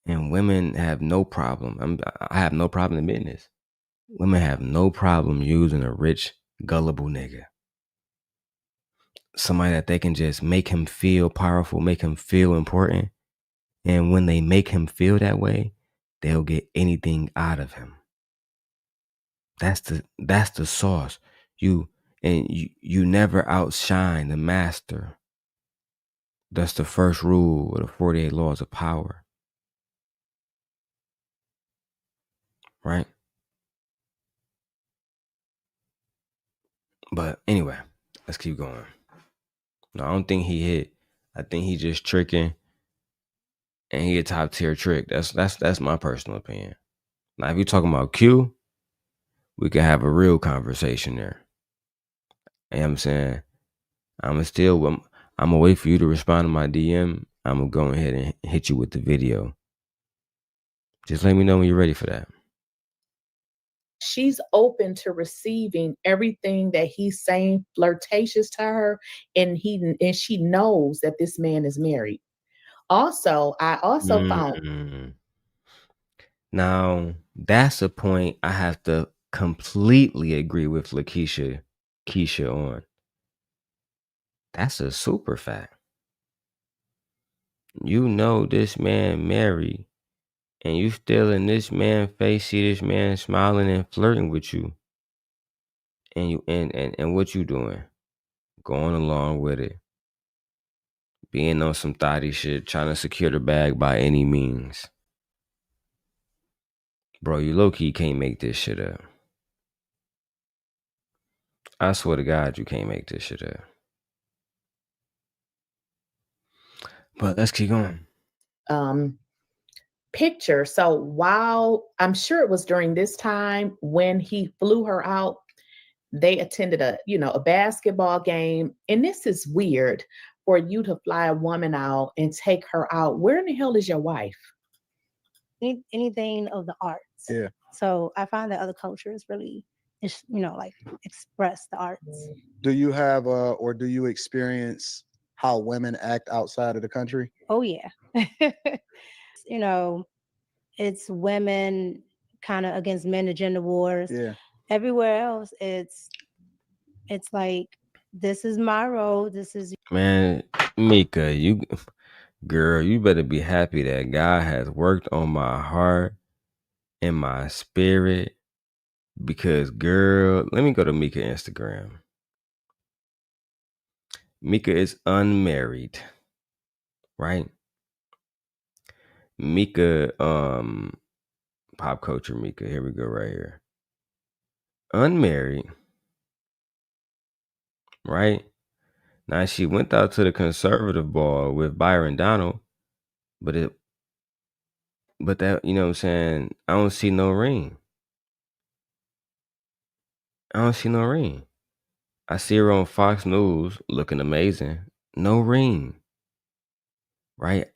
and women have no problem. I have no problem admitting this. Women have no problem using a rich, gullible nigga. Somebody that they can just make him feel powerful, make him feel important. And when they make him feel that way, they'll get anything out of him. That's the sauce. You never outshine the master. That's the first rule of the 48 laws of power. Right? But anyway, let's keep going. No, I don't think he hit. I think he just tricking, and he a top tier trick. That's my personal opinion. Now, if you're talking about Q, we can have a real conversation there. You know what I'm saying? I'm gonna wait for you to respond to my DM. I'm gonna go ahead and hit you with the video. Just let me know when you're ready for that. She's open to receiving everything that he's saying flirtatious to her, and she knows that this man is married. Also, I also found Now, that's a point I have to completely agree with Keisha on. That's a super fact. You know this man married, and you still in this man's face, see this man smiling and flirting with you. And you and what you doing? Going along with it. Being on some thotty shit, trying to secure the bag by any means. Bro, you low-key can't make this shit up. I swear to God, you can't make this shit up. But let's keep going. Picture. So while I'm sure it was during this time when he flew her out, they attended a basketball game. And this is weird for you to fly a woman out and take her out. Where in the hell is your wife? Anything of the arts. Yeah. So I find that other cultures really, like express the arts. Do you have or do you experience how women act outside of the country? Oh yeah. It's women kind of against men, the gender wars. Yeah. Everywhere else, it's like, this is my role. This is Man, Mika, you better be happy that God has worked on my heart and my spirit. Because, girl, let me go to Mika Instagram. Mika is unmarried, right? Mika, pop culture Mika. Here we go, right here. Unmarried, right? Now she went out to the conservative ball with Byron Donald, but that, you know what I'm saying? I don't see no ring. I see her on Fox News looking amazing. No ring. Right?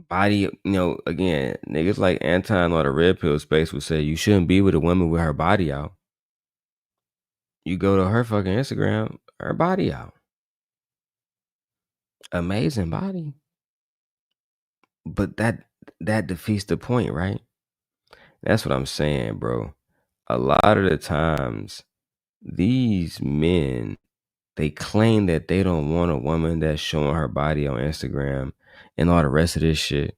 Body, again, niggas like Anton or the Red Pill space would say you shouldn't be with a woman with her body out. You go to her fucking Instagram, her body out. Amazing body. But that defeats the point, right? That's what I'm saying, bro. A lot of the times, these men, they claim that they don't want a woman that's showing her body on Instagram and all the rest of this shit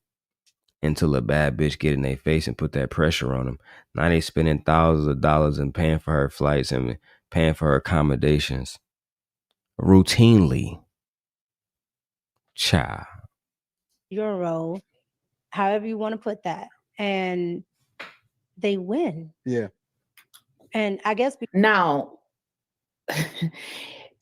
until a bad bitch get in their face and put that pressure on them. Now they spending thousands of dollars and paying for her flights and paying for her accommodations routinely. Child. your role, however you want to put that, and they win. Yeah. And I guess now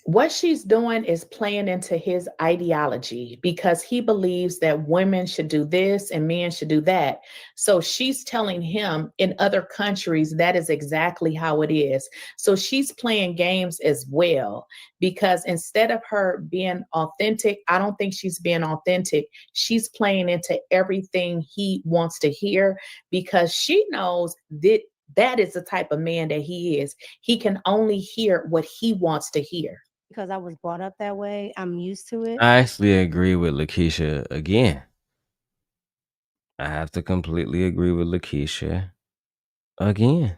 What she's doing is playing into his ideology because he believes that women should do this and men should do that. So she's telling him in other countries that is exactly how it is. So she's playing games as well because instead of her being authentic, I don't think she's being authentic. She's playing into everything he wants to hear because she knows that that is the type of man that he is. He can only hear what he wants to hear. Because I was brought up that way. I'm used to it. I actually agree with Lakeisha again. I have to completely agree with Lakeisha again.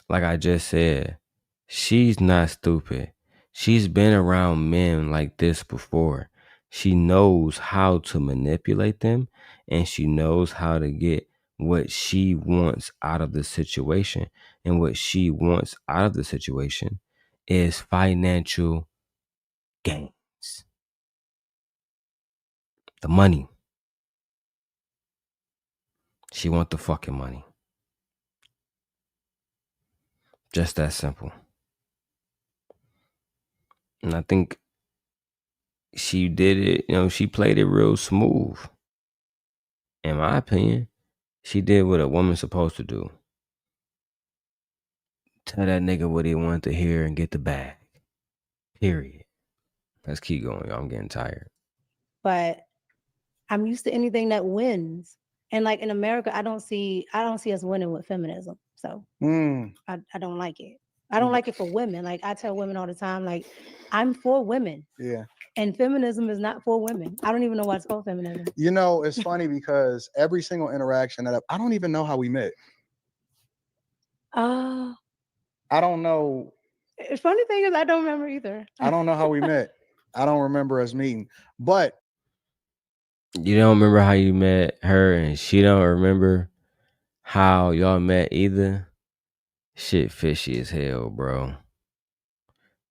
Like I just said, she's not stupid. She's been around men like this before. She knows how to manipulate them and she knows how to get what she wants out of the situation. And what she wants out of the situation is financial gains. The money. She want the fucking money. Just that simple. And I think she did it, she played it real smooth. In my opinion, she did what a woman's supposed to do. Tell that nigga what he wanted to hear and get the bag. Period. Let's keep going, y'all. I'm getting tired. But I'm used to anything that wins. And like in America, I don't see us winning with feminism. So I don't like it. I don't like it for women. Like I tell women all the time, like I'm for women. Yeah. And feminism is not for women. I don't even know why it's called feminism. It's funny because every single interaction that I don't even know how we met. I don't know. Funny thing is I don't remember either. I don't know how we met. I don't remember us meeting. But you don't remember how you met her and she don't remember how y'all met either? Shit fishy as hell, bro.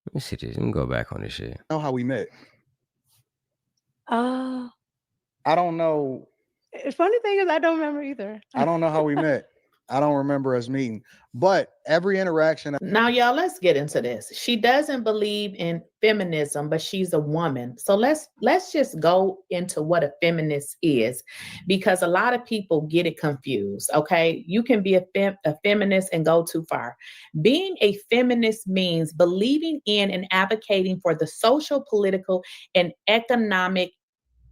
Let me see this. Let me go back on this shit. I know how we met. I don't know. Funny thing is I don't remember either. I don't know how we met. I don't remember us meeting. But every interaction. Now, y'all, let's get into this. She doesn't believe in feminism, but she's a woman. So let's just go into what a feminist is, because a lot of people get it confused. Okay, you can be a feminist and go too far. Being a feminist means believing in and advocating for the social, political, and economic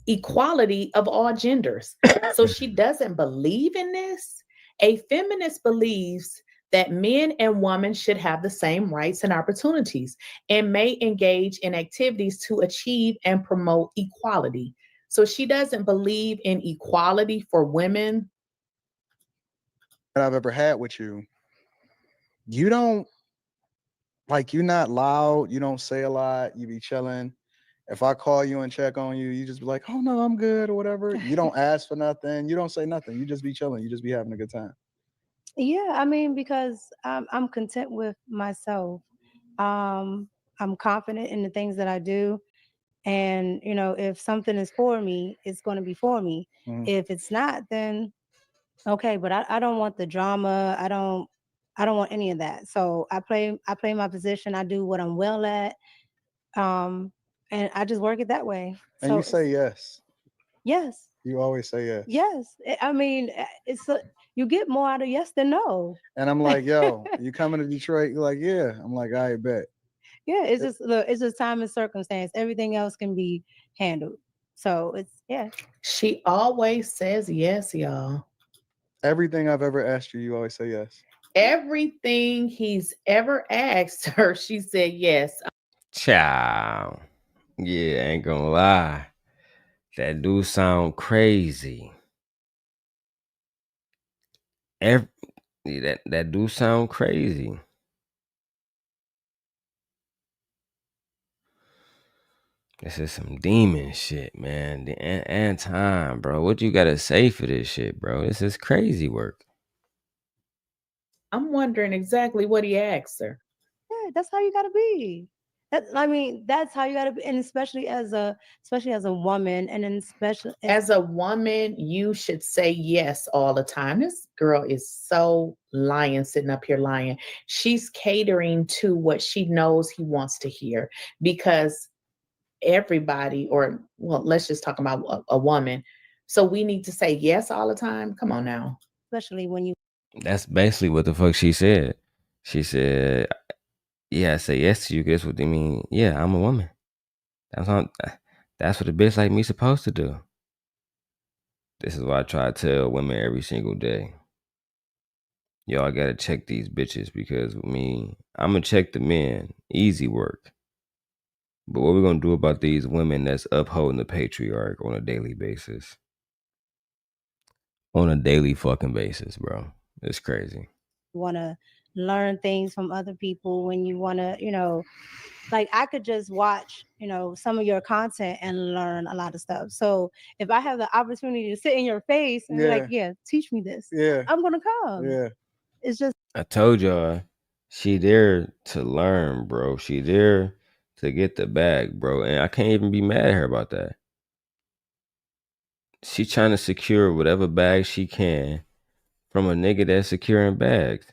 equality of all genders. So she doesn't believe in this. A feminist believes that men and women should have the same rights and opportunities and may engage in activities to achieve and promote equality. So she doesn't believe in equality for women. That I've ever had with you, you don't, like, you're not loud, you don't say a lot, you be chilling. If I call you and check on you, you just be like, oh no, I'm good or whatever. You don't ask for nothing, you don't say nothing, you just be chilling, you just be having a good time. Yeah, I mean, because I'm content with myself. I'm confident in the things that I do. And, if something is for me, it's going to be for me. If it's not, then okay, but I don't want the drama. I don't want any of that. So I play my position. I do what I'm well at. And I just work it that way. And so you say yes. Yes. You always say yes. Yes. I mean, you get more out of yes than no. And I'm like, yo, you coming to Detroit? You're like, yeah. I'm like, I bet. Yeah, it's just time and circumstance. Everything else can be handled. So yeah. She always says yes, y'all. Everything I've ever asked you, you always say yes. Everything he's ever asked her, she said yes. Ciao. Yeah, ain't gonna lie. That do sound crazy. That do sound crazy. This is some demon shit, man. Anton, bro. What you gotta say for this shit, bro? This is crazy work. I'm wondering exactly what he asked her. Yeah, that's how you gotta be. I mean, that's how you gotta be, and especially as a woman, and then especially As a woman, you should say yes all the time. This girl is so lying, sitting up here lying. She's catering to what she knows he wants to hear because everybody, or well, let's just talk about a woman. So we need to say yes all the time. Come on now. especially when you That's basically what the fuck she said. She said, "Yeah, I say yes to you. Guess what they mean? Yeah, I'm a woman. That's not. That's what a bitch like me supposed to do." This is why I try to tell women every single day. Y'all gotta check these bitches because I'm gonna check the men. Easy work. But what we gonna do about these women that's upholding the patriarch on a daily basis? On a daily fucking basis, bro. It's crazy. want to learn things from other people, when you want to, like I could just watch, some of your content and learn a lot of stuff. So if I have the opportunity to sit in your face and be like, yeah, teach me this, I'm gonna come. Yeah. It's just I told y'all, she there to learn, bro. She there to get the bag, bro. And I can't even be mad at her about that. She trying to secure whatever bag she can from a nigga that's securing bags.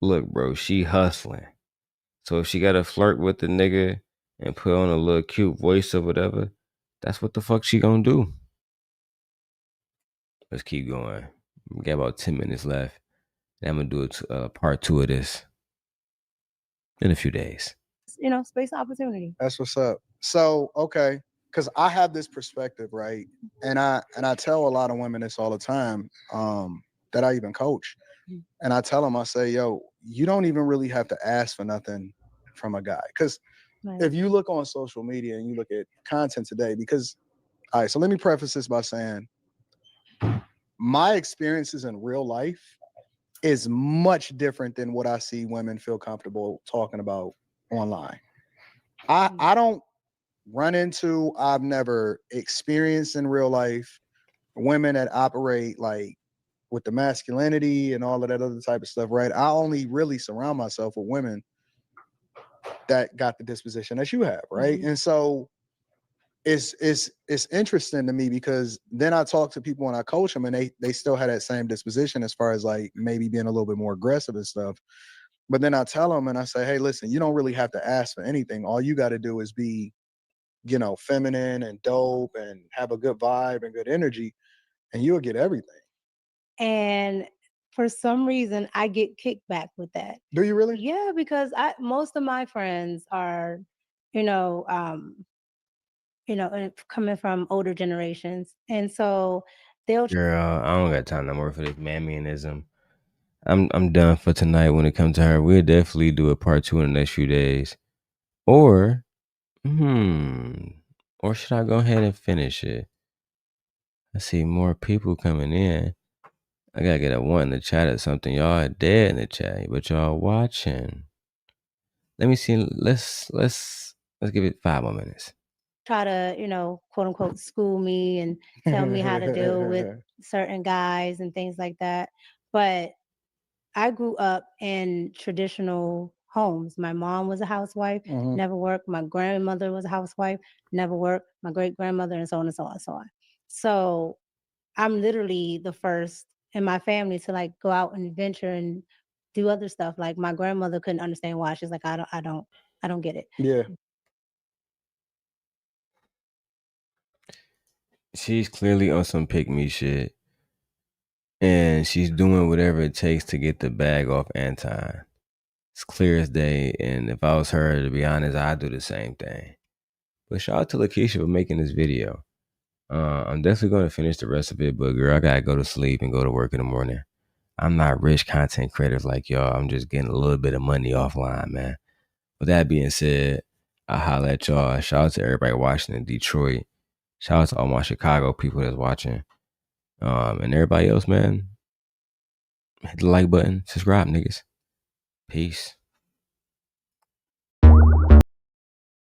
Look, bro, she hustling. So if she gotta flirt with the nigga and put on a little cute voice or whatever, that's what the fuck she gonna do. Let's keep going. We got about 10 minutes left. And I'm gonna do a part 2 of this in a few days. Space opportunity. That's what's up. So, okay, because I have this perspective, right? And I tell a lot of women this all the time, that I even coach. And I tell them, I say, yo, you don't even really have to ask for nothing from a guy. Because if you look on social media and you look at content today, because, all right, so let me preface this by saying my experiences in real life is much different than what I see women feel comfortable talking about online. I don't run into, I've never experienced in real life women that operate like with the masculinity and all of that other type of stuff, right? I only really surround myself with women that got the disposition that you have, right? Mhm. And so it's interesting to me because then I talk to people and I coach them and they still have that same disposition as far as like maybe being a little bit more aggressive and stuff. But then I tell them and I say, hey, listen, you don't really have to ask for anything. All you got to do is be, feminine and dope and have a good vibe and good energy, and you'll get everything. And for some reason, I get kickback with that. Do you really? Yeah, because most of my friends are, coming from older generations, and so they'll Girl, I don't got time no more for this mammyism. I'm done for tonight when it comes to her. We'll definitely do a part 2 in the next few days. Or, or should I go ahead and finish it? I see more people coming in. I gotta get a 1 in the chat or something. Y'all are dead in the chat, but y'all watching. Let me see. Let's give it 5 more minutes. try to, quote unquote, school me and tell me how to deal with certain guys and things like that. But I grew up in traditional homes. My mom was a housewife, never worked. My grandmother was a housewife, never worked. My great grandmother, and so on and so on and so on. So I'm literally the first in my family to like go out and venture and do other stuff. Like my grandmother couldn't understand why. She's like, I don't get it. Yeah. She's clearly on some pick me shit. And she's doing whatever it takes to get the bag off Anton. It's clear as day. And if I was her, to be honest, I'd do the same thing. But shout out to Lakeisha for making this video. I'm definitely going to finish the rest of it. But girl, I got to go to sleep and go to work in the morning. I'm not rich content creators like y'all. I'm just getting a little bit of money offline, man. With that being said, I'll holla at y'all. Shout out to everybody watching in Detroit. Shout out to all my Chicago people that's watching. And everybody else, man. Hit the like button. Subscribe, niggas. Peace.